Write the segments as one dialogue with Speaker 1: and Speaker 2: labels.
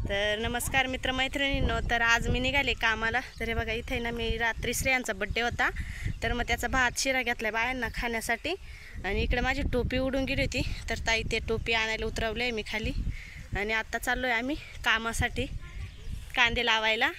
Speaker 1: तर नमस्कार मित्रमैत्रिणींनो, तर आज मी निघाले कामाला. तर हे बघा, इथे ना मी रात्री श्रेयांचा बड्डे होता, तर मग त्याचा भात शिरा घेतला बायांना खाण्यासाठी. आणि इकडे माझी टोपी उडून गेली होती, तर ताई ते टोपी आणायला उतरवले आहे मी खाली. आणि आता चाललो आहे आम्ही कामासाठी कांदे लावायला.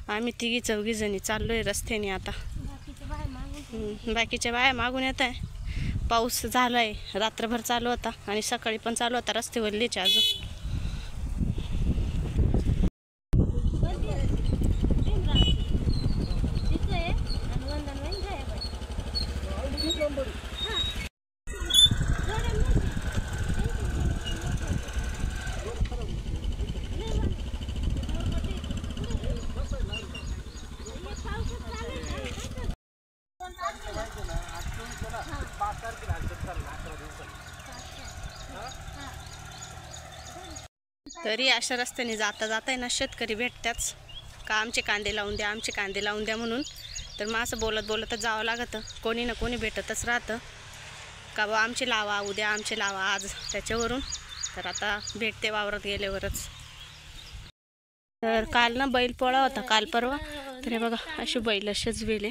Speaker 1: आम्ही तिघी चौघी जणी चाललो आहे रस्त्याने. आता बाकीच्या बाया मागून येत आहे. पाऊस झाला आहे, रात्रभर चालू होता आणि सकाळी पण चालू होता. रस्ते वल्लेचे अजून. तरी अशा रस्त्याने जाता जाता आहे ना शेतकरी भेटताच का आमचे कांदे लावून द्या, आमचे कांदे लावून द्या म्हणून. तर मग असं बोलत बोलतच जावं लागतं. कोणी ना कोणी भेटतच राहतं का बा आमचे लावा उद्या, आमचे लावा आज, त्याच्यावरून. तर आता भेटते वावरात गेल्यावरच. तर काल ना बैल पोळा होता, काल परवा. तर हे बघा अशी बैल असेच बेले.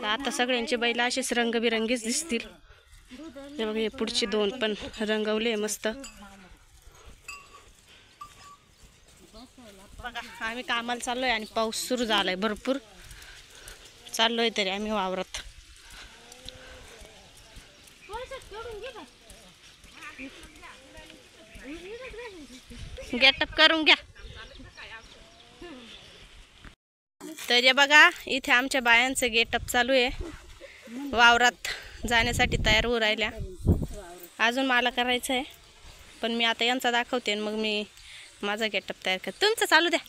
Speaker 1: आता सगळ्यांचे बैल असेच रंगबिरंगीच दिसतील. हे बघा, हे पुढचे दोन पण रंगवले मस्त. बघा आम्ही कामाला चाललोय आणि पाऊस सुरू झालाय भरपूर. चाललोय तरी आम्ही वावरात. गेटअप करून घ्या. तर हे बघा, इथे आमच्या बायांचं गेटअप चालू आहे. वावरात जाण्यासाठी तयार होऊ राहिल्या. अजून मला करायचं आहे, पण मी आता यांचा दाखवते मग मी माझा गेटअप तयार कर. तुमचं चालू द्या,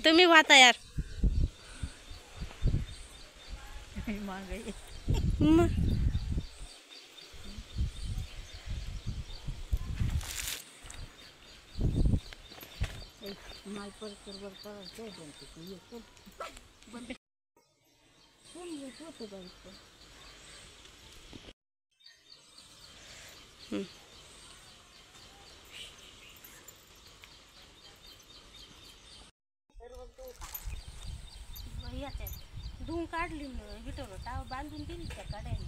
Speaker 1: तुम्ही व्हा तयार. धुवून काढली विटवलं टाव बांधून दिली त्या काढायला.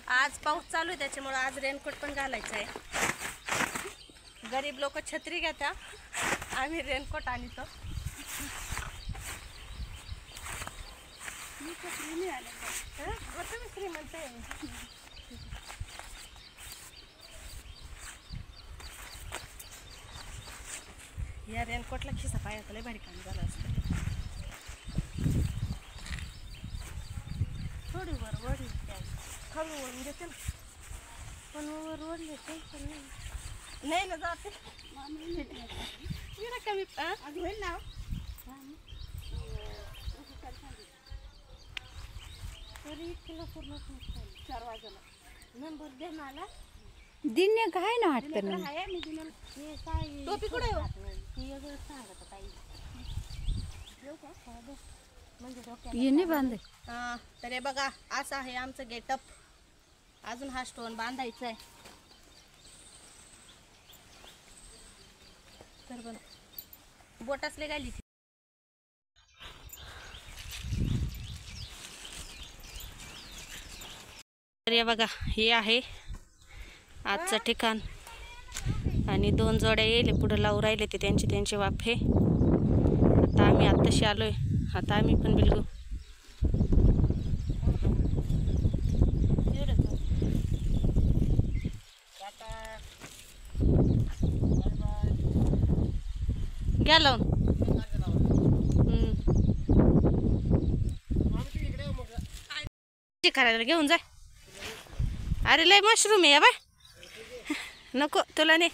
Speaker 1: आज पाऊस चालू आहे त्याच्यामुळे आज रेनकोट पण घालायचं आहे. गरीब लोक छत्री घेता, आम्ही रेनकोट आणतो. मी छत्री नाही आले तुम्ही श्रीमंत आहे. या रेनकोटला खिसा पायात लय भारी काम झालं असतं. थोडी वर वडली खालू वळून देते ना, पण वर वडले ते पण नाही ना जाते. कमी होईल ना. तरी किलो पूर्ण 4 वाजला नंबर दे मला.
Speaker 2: दिन्य काय ना वाटतं ना.
Speaker 1: टोपी कुठे हो?
Speaker 2: ये नाही बांधे.
Speaker 1: तर हे बघा, असं आहे आमचं गेटअप. अजून हा स्टोन बांधायचा आहे. तर पण बोटासले गाली. तर हे बघा, हे आहे आजचं ठिकाण. आणि 2 जोड्या येईल पुढे लावून राहिले ते त्यांचे वाफे. आता आम्ही आत्ताशी आलोय. आता आम्ही पण बिलगू घ्या लावून. करायला घेऊन जाय. अरे लय मशरूम आहे बाय, नको तुला नाही.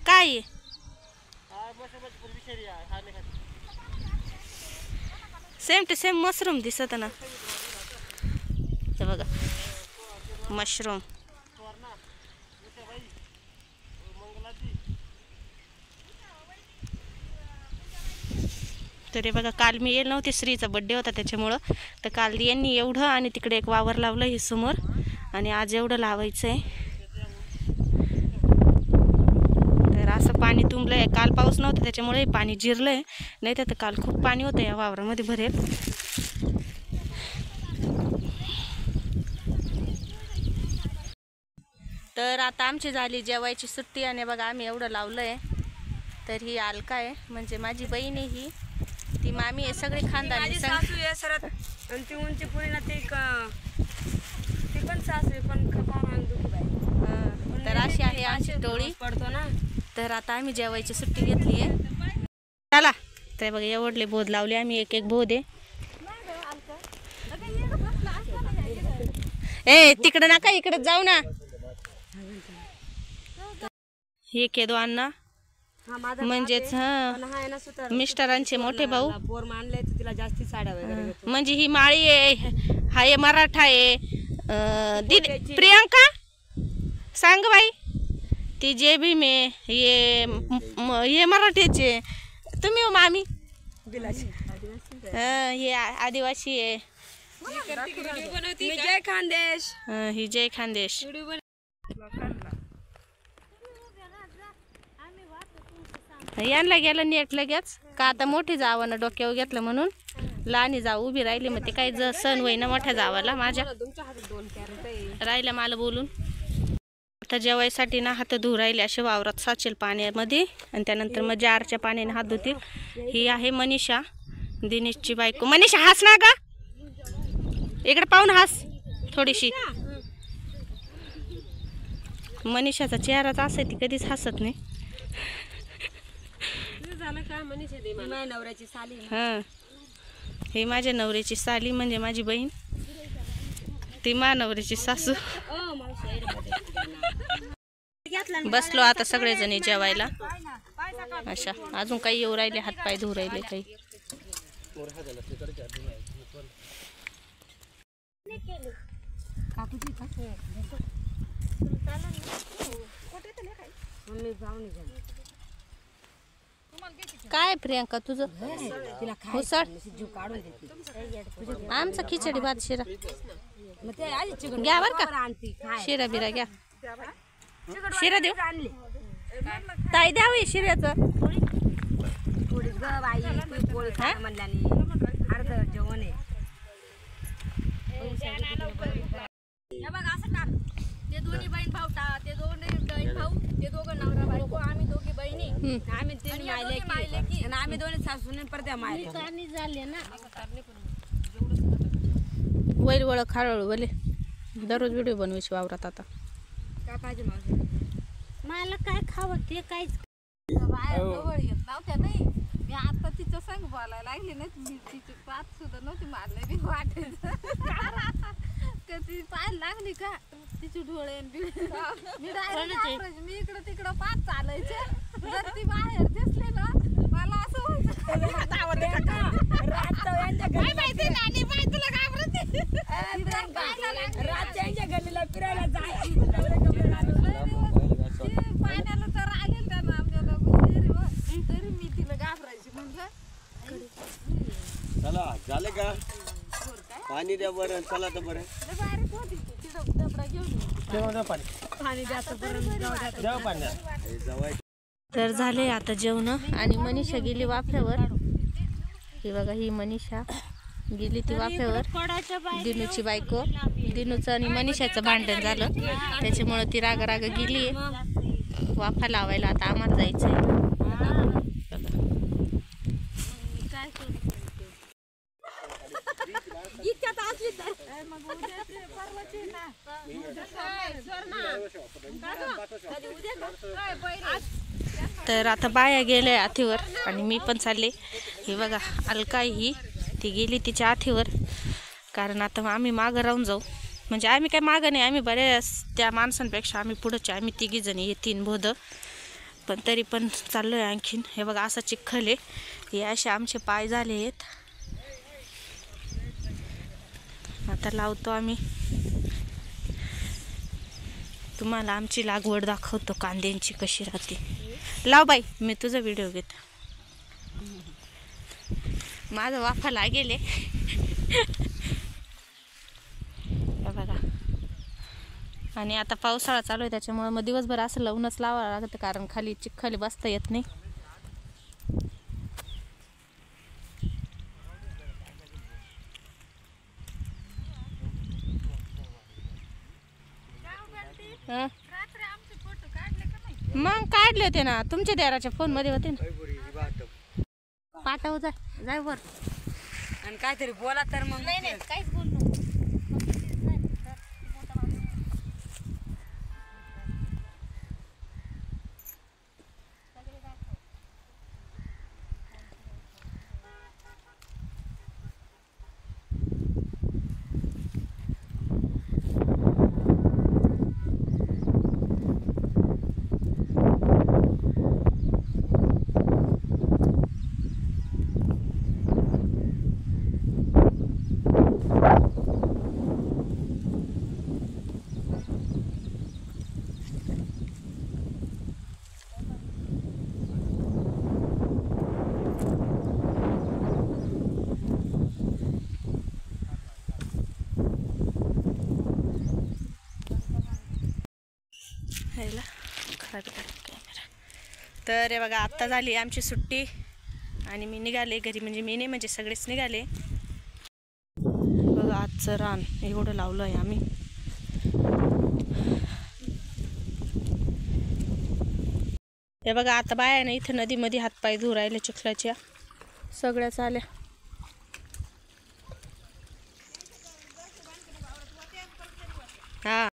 Speaker 1: काय सेम टू सेम मशरूम दिसत ना, हे बघा मशरूम. तरी बघा काल मी येईल नव्हते, श्रीचा बड्डे होता त्याच्यामुळं, तर काल यांनी एवढं आणि तिकडे एक वावर लावलं हे समोर, आणि आज एवढं लावायचं आहे. तर असं पाणी तुंबलंय, काल पाऊस नव्हता त्याच्यामुळे पाणी जिरलंय, नाही तर काल खूप पाणी होतं या वावरामध्ये भरेल. तर आता आमची झाली जेवायची सुट्टी, आणि बघा आम्ही एवढं लावलं आहे. तर ही अलका आहे, म्हणजे माझी बहीण आहे ही, ती मामी आहे, सगळी खानदानी
Speaker 3: सासू आहे सरत, आणि ती उंची पुढे ना ती पण सासू आहे, पण फार अंग दुखी बाई.
Speaker 1: तर अशी आहे आमची टोळी.
Speaker 3: पडतो ना.
Speaker 1: तर आता आम्ही जेवायची सुट्टी घेतली आहे. चला, तर बघा एवढले बोध लावले आम्ही, एक एक बोध आहे. ए तिकडे नका, इकडे जाऊ ना. हे केदो अण्णा म्हणजेच मिस्टरांचे मोठे भाऊ.
Speaker 3: पोर मानले तिला जास्ती साड्या वगैरे.
Speaker 1: म्हणजे ही माळी आहे, हा ये मराठा आहे. दीदी प्रियंका सांग बाई, ती जे भी में ये मराठीचे. तुम्ही हो मामी, हे आदिवासी आहे.
Speaker 3: जय खानदेश.
Speaker 1: ही जय खानदेश. यांना गेलं नेट लगेच का, आता मोठी जावानं डोक्यावर घेतलं म्हणून लहानी जाऊ उभी राहिली. मग ते काही सण होईना मोठ्या जावाला माझ्या, राहिल्या मला बोलून. आता जेवायसाठी ना हात धुवू राहिले असे वावरात साचेल पाण्यामध्ये, आणि त्यानंतर मग जारच्या पाण्याने हात धुतील. ही आहे मनीषा, दिनेशची बायको. मनीषा हास ना ग, इकडे पाहून हास थोडीशी. मनीषाचा चेहराच असा आहे, ती कधीच हसत नाही.
Speaker 3: नवऱ्याची साली.
Speaker 1: हां, ही माझ्या नवऱ्याची साली म्हणजे माझी बहीण, ती मा नवऱ्याची सासू. बसलो आता सगळेजणी जेवायला. अशा अजून काही येऊ राहिले, हातपाय धुवू राहिले काही. काय प्रियंका तुझं हुसळ? आमचा खिचडी भात शिरा घ्या बर का, शिरा बिरा घ्या. शिरा देऊ ताई, द्यावं शिऱ्याचं.
Speaker 3: जेवण आहे. ते दोन्ही बहीण भाऊ, ते दोन्ही बहीण भाऊ, ते दोघं नवरा बायको, आम्ही दोघी बहिणी, आम्ही तीन मायले की, आणि आम्ही दोन्ही सासूने पडद्या मायले झाले ना.
Speaker 1: वैल वळ खाळू बोले, दररोज व्हिडिओ बनवायची वावरात. आता
Speaker 3: काय पाहिजे मावशी?
Speaker 2: मला काय खावं ते काहीच बाहेर जवळ येत नव्हत्या नाही. मी आता तिच्या संग बोलायला लागली नाही, मी तिची पाच सुद्धा नव्हती मारले. मी वाटायचं कधी पाहायला लागली का तिची डोळे मी इकडं तिकडं पाच चालायचे. जर ती बाहेर दिसले ना मला असं माहिती नानी बाई तुला घाबरते.
Speaker 3: रातच्या गल्लीला फिरायला जाय.
Speaker 2: पाण्याला तर आलेल त्या आमच्याला तरी मी तिला घाबरायची. म्हणलं
Speaker 4: चला झाले का, पाणी द्या बरं. चला तर बरं,
Speaker 2: बारीक होती तिथं डबडा घेऊन
Speaker 3: पाणी जास्त
Speaker 1: तर झाले आता जेवण. आणि मनीषा गेली वाफ्यावर. ही बघा, ही मनीषा गेली ती वाफ्यावर. दिनूची बायको, दिनूचं आणि मनीषाचं भांडण झालं त्याच्यामुळं ती राग राग गेली वाफा लावायला. आता आम्हाला जायचंय. तर आता बाया गेल्या आथीवर आणि मी पण चालले. हे बघा अलका ही, ती गेली तिच्या आथीवर. कारण आता आम्ही मागं राहून जाऊ, म्हणजे आम्ही काय मागं नाही, आम्ही बऱ्याच त्या माणसांपेक्षा आम्ही पुढचे, आम्ही तिघी जणी हे 3 बोध, पण तरी पण चाललोय आणखीन. हे बघा असा चिखल आहे, हे असे आमचे पाय झाले आहेत. आता लावतो आम्ही. तुम्हाला आमची लागवड दाखवतो कांद्यांची कशी राहते. लाव बाई, मी तुझा व्हिडिओ घेतो. माझा वाफा लागेल बघा. आणि आता पावसाळा चालू आहे त्याच्यामुळे मग दिवसभर असं लावूनच लावावं लागतं, कारण खाली चिखली बसता येत नाही. मग काढले होते ना, तुमच्या देराच्या फोन मध्ये होते ना. पाठव जाय वर
Speaker 3: आणि काहीतरी बोला तर मग.
Speaker 1: नाही काहीच बोललो. तर हे बघा, आत्ता झाली आमची सुट्टी आणि मी निघाले घरी. म्हणजे मी नाही, म्हणजे सगळेच निघाले. बघा आजचं रान एवढं लावलं आहे आम्ही. हे बघा आता बाया ना इथं नदीमध्ये हातपाय धुवून राहिले चिखलाच्या. सगळ्याच आल्या. हा